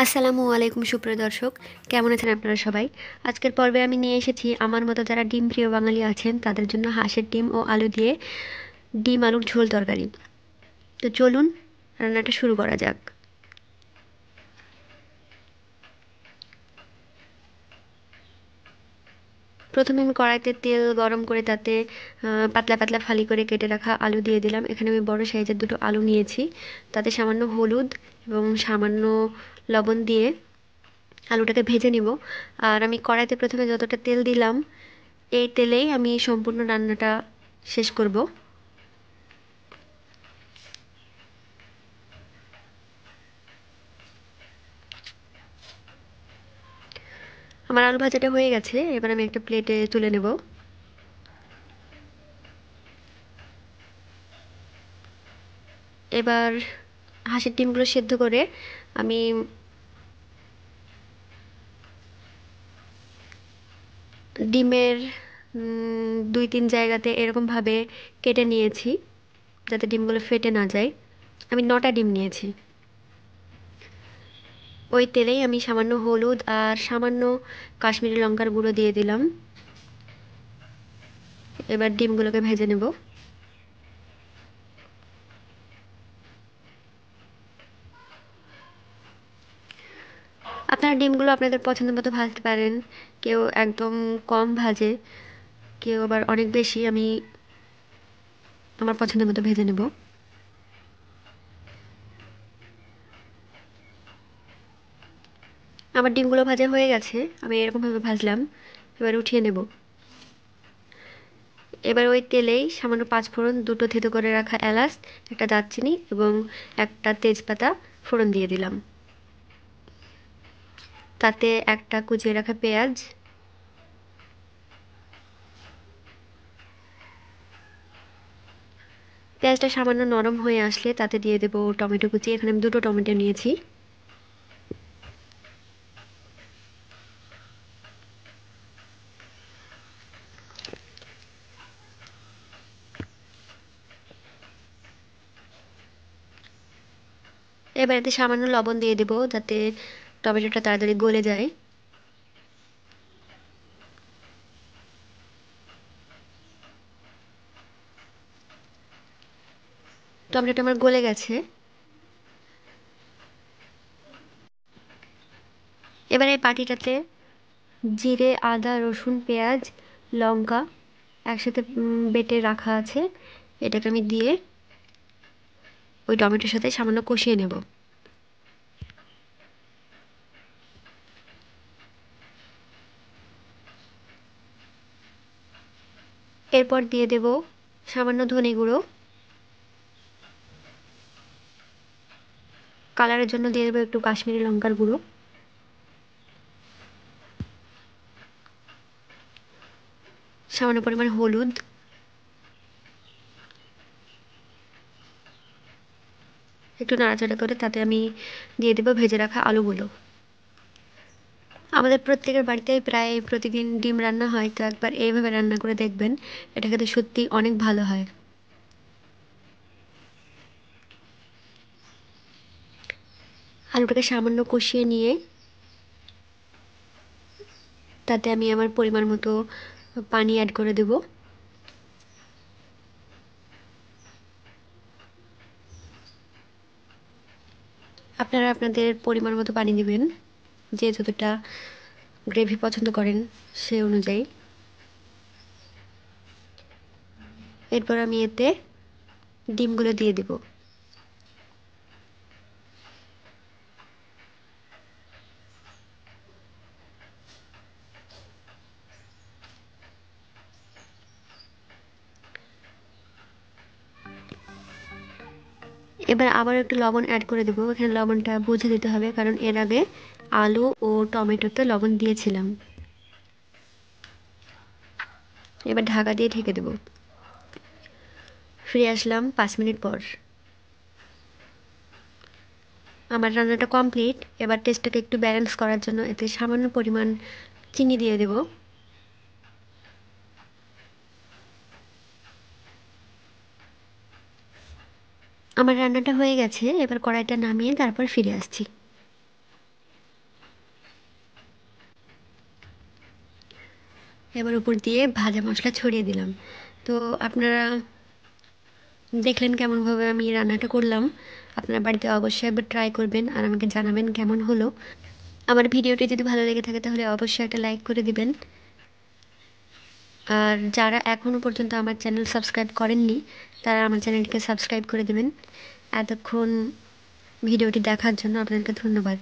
আসসালামু আলাইকুম সুপ্রিয় দর্শক, কেমন আছেন আপনারা সবাই? আজকের পর্বে আমি নিয়ে এসেছি আমার মতো যারা ডিম প্রিয় বাঙালি আছেন তাদের জন্য হাঁসের ডিম ও আলু দিয়ে ডিম আলুর ঝোল তরকারি। তো চলুন রান্নাটা শুরু করা যাক। প্রথমে আমি কড়াইতে তেল গরম করে তাতে পাতলা পাতলা ফালি করে কেটে রাখা আলু দিয়ে দিলাম। এখানে আমি বড় সাইজের দুটো আলু নিয়েছি। তাতে সামান্য হলুদ এবং সামান্য লবণ দিয়ে আলুটাকে ভেজে নিব। আর আমি কড়াইতে প্রথমে যতটা তেল দিলাম এই তেলেই আমি সম্পূর্ণ রান্নাটা শেষ করব। আমার আলু ভাজাটা হয়ে গেছে, এবার আমি একটা প্লেটে তুলে নেব। এবার হাঁসের ডিমগুলো সেদ্ধ করে আমি ডিমের 2-3 জায়গাতে এরকমভাবে কেটে নিয়েছি যাতে ডিমগুলো ফেটে না যায়। আমি 9টা ডিম নিয়েছি। ওই তেলেই আমি সামান্য হলুদ আর সামান্য কাশ্মীরি লঙ্কার গুঁড়ো দিয়ে দিলাম। এবার ডিমগুলোকে ভেজে নেব। আপনারা ডিমগুলো আপনাদের পছন্দ মতো ভাজতে পারেন। কেউ একদম কম ভাজে, কেউ আবার অনেক বেশি। আমি আমার পছন্দ মতো ভেজে নেব। আমার ডিমগুলো ভাজা হয়ে গেছে, আমি এরকমভাবে ভাজলাম। এবার উঠিয়ে নেব। এবার ওই তেলেই সামান্য পাঁচফোড়ন, দুটো থেতো করে রাখা এলাচ, একটা দারচিনি এবং একটা তেজপাতা ফোড়ন দিয়ে দিলাম। তাতে একটা কুচিয়ে রাখা পেঁয়াজ, পেঁয়াজটা সামান্য নরম হয়ে আসলে তাতে দিয়ে দেবো টমেটো কুচি। এখানে আমি দুটো টমেটো নিয়েছি। এবার এতে সামান্য লবণ দিয়ে দেবো যাতে টমেটোটা তাড়াতাড়ি গলে যায়। টমেটোটা আমার গলে গেছে। এবার এই বাটিটাতে জিরে, আদা, রসুন, পেঁয়াজ, লঙ্কা একসাথে বেটে রাখা আছে, এটাকে আমি দিয়ে ওই টমেটোর সাথে সামান্য কষিয়ে নেব। এরপর দিয়ে দেব সামান্য ধনে গুঁড়ো, কালারের জন্য দিয়ে দেবো একটু কাশ্মীরি লঙ্কার গুঁড়ো, সামান্য পরিমাণ হলুদ, একটু নাড়াচাড়া করে তাতে আমি দিয়ে দেবো ভেজে রাখা আলুগুলো। আমাদের প্রত্যেকের বাড়িতেই প্রায় প্রতিদিন ডিম রান্না হয়, তো একবার এইভাবে রান্না করে দেখবেন, এটা খেতে সত্যি অনেক ভালো হয়। আলুটাকে সামান্য কষিয়ে নিয়ে তাতে আমি আমার পরিমাণ মতো পানি অ্যাড করে দেব। আপনারা আপনাদের পরিমাণ মতো পানি দিবেন, যে যতটা গ্রেভি পছন্দ করেন সে অনুযায়ী। এরপর আমি এতে ডিমগুলো দিয়ে দিব। এবার আবার একটু লবণ অ্যাড করে দেবো। এখানে লবণটা বুঝে দিতে হবে, কারণ এর আগে আলু ও টমেটোতে লবণ দিয়েছিলাম। এবার ঢাকা দিয়ে ঢেকে দেবো। ফিরে আসলাম 5 মিনিট পর। আমার রান্নাটা কমপ্লিট। এবার টেস্টটাকে একটু ব্যালেন্স করার জন্য এতে সামান্য পরিমাণ চিনি দিয়ে দেব। আমার রান্নাটা হয়ে গেছে, এবার কড়াইটা নামিয়ে তারপর ফিরে আসছি। এবার উপর দিয়ে ভাজা মশলা ছড়িয়ে দিলাম। তো আপনারা দেখলেন কেমনভাবে আমি রান্নাটা করলাম। আপনারা বাড়িতে অবশ্যই একবার ট্রাই করবেন আর আমাকে জানাবেন কেমন হলো। আমার ভিডিওটি যদি ভালো লেগে থাকে তাহলে অবশ্যই একটা লাইক করে দিবেন। আর যারা এখনও পর্যন্ত আমার চ্যানেল সাবস্ক্রাইব করেননি তারা আমার চ্যানেলটিকে সাবস্ক্রাইব করে দেবেন। এতক্ষণ ভিডিওটি দেখার জন্য আপনাদেরকে ধন্যবাদ।